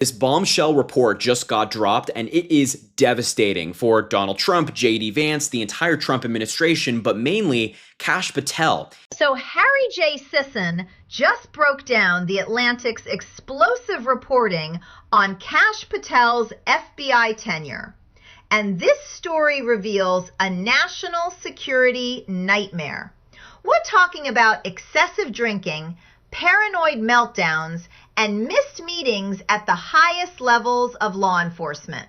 This bombshell report just got dropped, and it is devastating for Donald Trump, J.D. Vance, the entire Trump administration, but mainly Kash Patel. So Harry J. Sisson just broke down The Atlantic's explosive reporting on Kash Patel's FBI tenure. And this story reveals a national security nightmare. We're talking about excessive drinking, paranoid meltdowns, and missed meetings at the highest levels of law enforcement.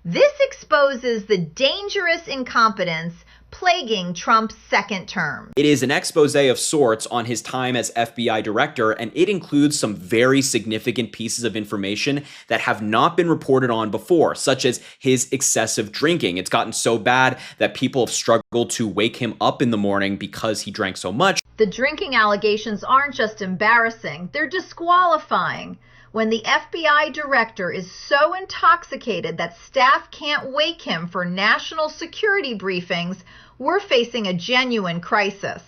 This exposes the dangerous incompetence plaguing Trump's second term. It is an expose of sorts on his time as FBI director, and it includes some very significant pieces of information that have not been reported on before, such as his excessive drinking. It's gotten so bad that people have struggled to wake him up in the morning because he drank so much. The drinking allegations aren't just embarrassing, they're disqualifying. When the FBI director is so intoxicated that staff can't wake him for national security briefings, we're facing a genuine crisis.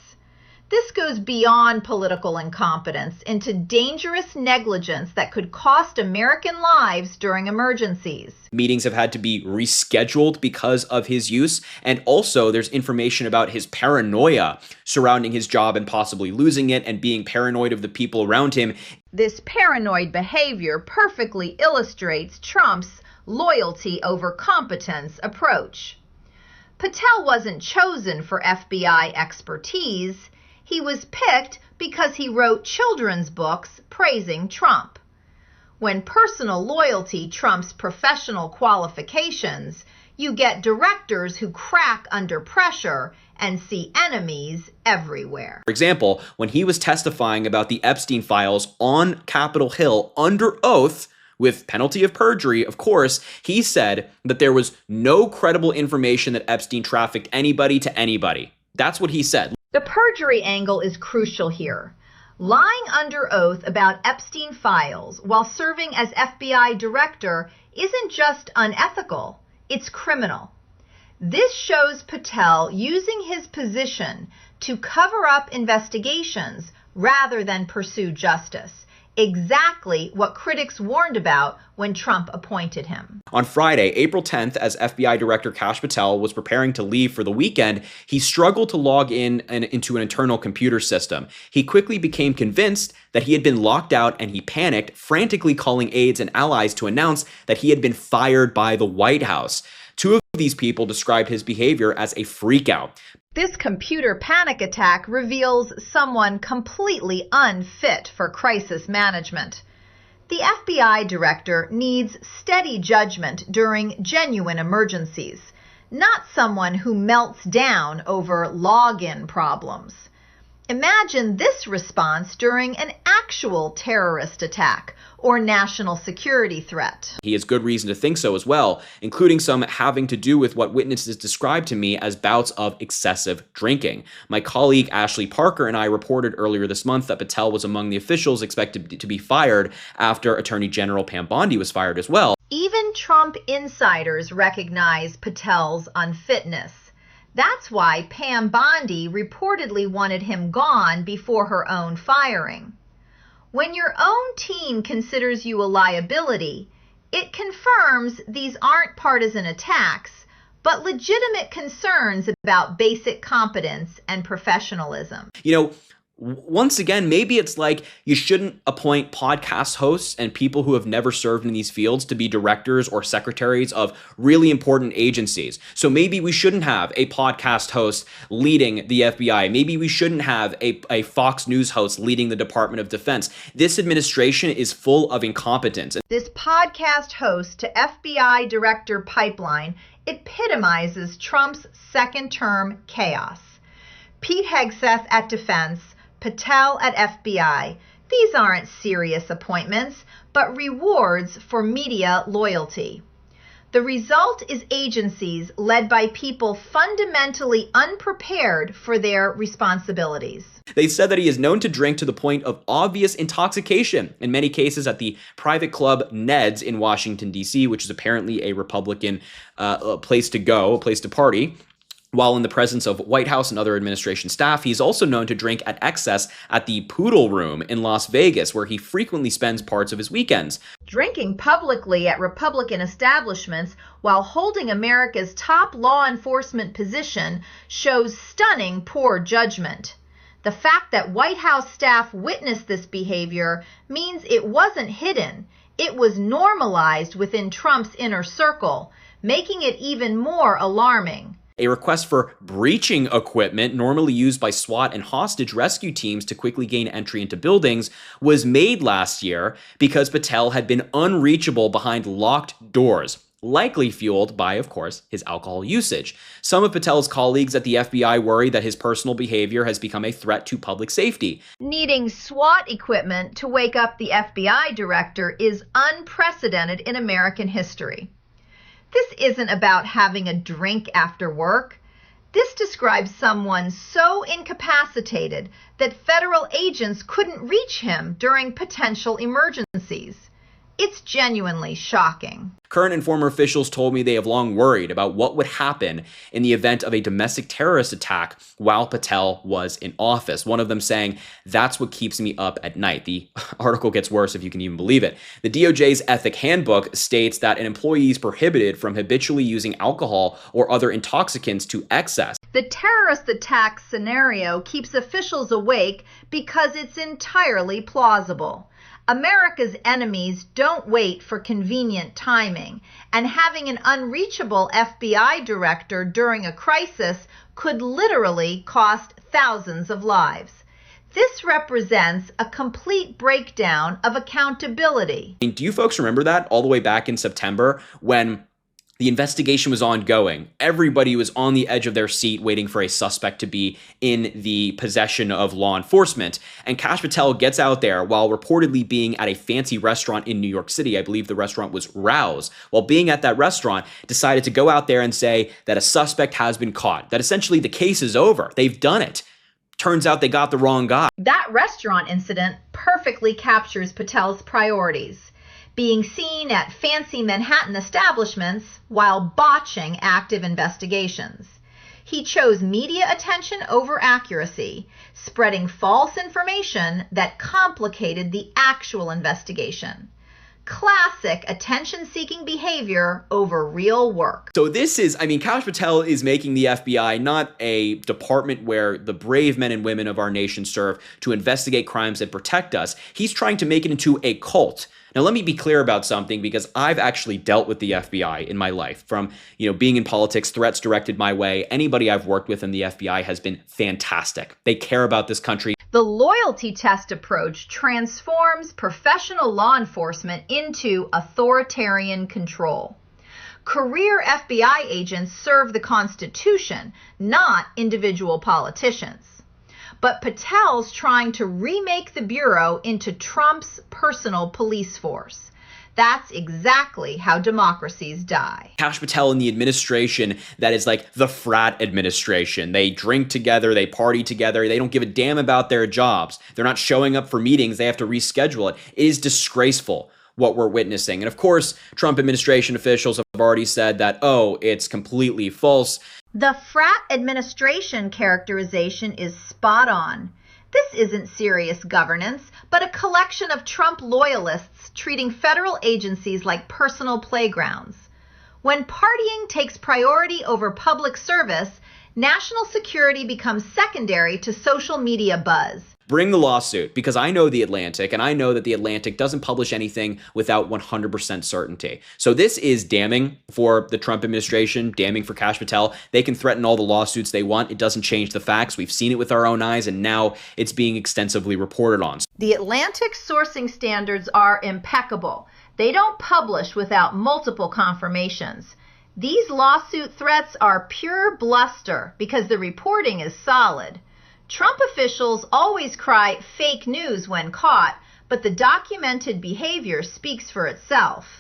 This goes beyond political incompetence into dangerous negligence that could cost American lives during emergencies. Meetings have had to be rescheduled because of his use, and also there's information about his paranoia surrounding his job and possibly losing it and being paranoid of the people around him. This paranoid behavior perfectly illustrates Trump's loyalty over competence approach. Patel wasn't chosen for FBI expertise. He was picked because he wrote children's books praising Trump. When personal loyalty trumps professional qualifications, you get directors who crack under pressure and see enemies everywhere. For example, when he was testifying about the Epstein files on Capitol Hill under oath, with penalty of perjury, of course, he said that there was no credible information that Epstein trafficked anybody to anybody. That's what he said. The perjury angle is crucial here. Lying under oath about Epstein files while serving as FBI director isn't just unethical, it's criminal. This shows Patel using his position to cover up investigations rather than pursue justice. Exactly what critics warned about when Trump appointed him. On Friday, April 10th, as FBI Director Kash Patel was preparing to leave for the weekend, he struggled to log into an internal computer system. He quickly became convinced that he had been locked out, and he panicked, frantically calling aides and allies to announce that he had been fired by the White House. Two of these people described his behavior as a freakout. This computer panic attack reveals someone completely unfit for crisis management. The FBI director needs steady judgment during genuine emergencies, not someone who melts down over login problems. Imagine this response during an actual terrorist attack or national security threat. He has good reason to think so as well, including some having to do with what witnesses described to me as bouts of excessive drinking. My colleague Ashley Parker and I reported earlier this month that Patel was among the officials expected to be fired after Attorney General Pam Bondi was fired as well. Even Trump insiders recognize Patel's unfitness. That's why Pam Bondi reportedly wanted him gone before her own firing. When your own team considers you a liability, it confirms these aren't partisan attacks, but legitimate concerns about basic competence and professionalism. You know, once again, maybe it's like you shouldn't appoint podcast hosts and people who have never served in these fields to be directors or secretaries of really important agencies. So maybe we shouldn't have a podcast host leading the FBI. Maybe we shouldn't have a Fox News host leading the Department of Defense. This administration is full of incompetence. This podcast host to FBI director pipeline epitomizes Trump's second-term chaos. Pete Hegseth at Defense, Patel at FBI. These aren't serious appointments, but rewards for media loyalty. The result is agencies led by people fundamentally unprepared for their responsibilities. They said that he is known to drink to the point of obvious intoxication, in many cases at the private club Ned's in Washington, D.C., which is apparently a Republican place to go, a place to party. While in the presence of White House and other administration staff, he's also known to drink at excess at the Poodle Room in Las Vegas, where he frequently spends parts of his weekends. Drinking publicly at Republican establishments while holding America's top law enforcement position shows stunning poor judgment. The fact that White House staff witnessed this behavior means it wasn't hidden. It was normalized within Trump's inner circle, making it even more alarming. A request for breaching equipment, normally used by SWAT and hostage rescue teams to quickly gain entry into buildings, was made last year because Patel had been unreachable behind locked doors, likely fueled by, of course, his alcohol usage. Some of Patel's colleagues at the FBI worry that his personal behavior has become a threat to public safety. Needing SWAT equipment to wake up the FBI director is unprecedented in American history. This isn't about having a drink after work. This describes someone so incapacitated that federal agents couldn't reach him during potential emergencies. It's genuinely shocking. Current and former officials told me they have long worried about what would happen in the event of a domestic terrorist attack while Patel was in office. One of them saying, "That's what keeps me up at night." The article gets worse, if you can even believe it. The DOJ's ethic handbook states that an employee is prohibited from habitually using alcohol or other intoxicants to excess. The terrorist attack scenario keeps officials awake because it's entirely plausible. America's enemies don't wait for convenient timing, and having an unreachable FBI director during a crisis could literally cost thousands of lives. This represents a complete breakdown of accountability. Do you folks remember that all the way back in September when the investigation was ongoing? Everybody was on the edge of their seat waiting for a suspect to be in the possession of law enforcement. And Kash Patel gets out there while reportedly being at a fancy restaurant in New York City. I believe the restaurant was Rouse. While being at that restaurant, decided to go out there and say that a suspect has been caught, that essentially the case is over. They've done it. Turns out they got the wrong guy. That restaurant incident perfectly captures Patel's priorities. Being seen at fancy Manhattan establishments while botching active investigations. He chose media attention over accuracy, spreading false information that complicated the actual investigation. Classic attention-seeking behavior over real work. So this is, Kash Patel is making the FBI not a department where the brave men and women of our nation serve to investigate crimes and protect us. He's trying to make it into a cult. Now, let me be clear about something, because I've actually dealt with the FBI in my life. From, being in politics, threats directed my way. Anybody I've worked with in the FBI has been fantastic. They care about this country. The loyalty test approach transforms professional law enforcement into authoritarian control. Career FBI agents serve the Constitution, not individual politicians. But Patel's trying to remake the Bureau into Trump's personal police force. That's exactly how democracies die. Kash Patel and the administration that is like the frat administration. They drink together, they party together, they don't give a damn about their jobs. They're not showing up for meetings, they have to reschedule it. It is disgraceful what we're witnessing. And of course, Trump administration officials have already said that, oh, it's completely false. The frat administration characterization is spot on. This isn't serious governance, but a collection of Trump loyalists treating federal agencies like personal playgrounds. When partying takes priority over public service, national security becomes secondary to social media buzz. Bring the lawsuit, because I know The Atlantic, and I know that The Atlantic doesn't publish anything without 100% certainty. So this is damning for the Trump administration, damning for Kash Patel. They can threaten all the lawsuits they want. It doesn't change the facts. We've seen it with our own eyes, and now it's being extensively reported on. The Atlantic sourcing standards are impeccable. They don't publish without multiple confirmations. These lawsuit threats are pure bluster because the reporting is solid. Trump officials always cry fake news when caught, but the documented behavior speaks for itself.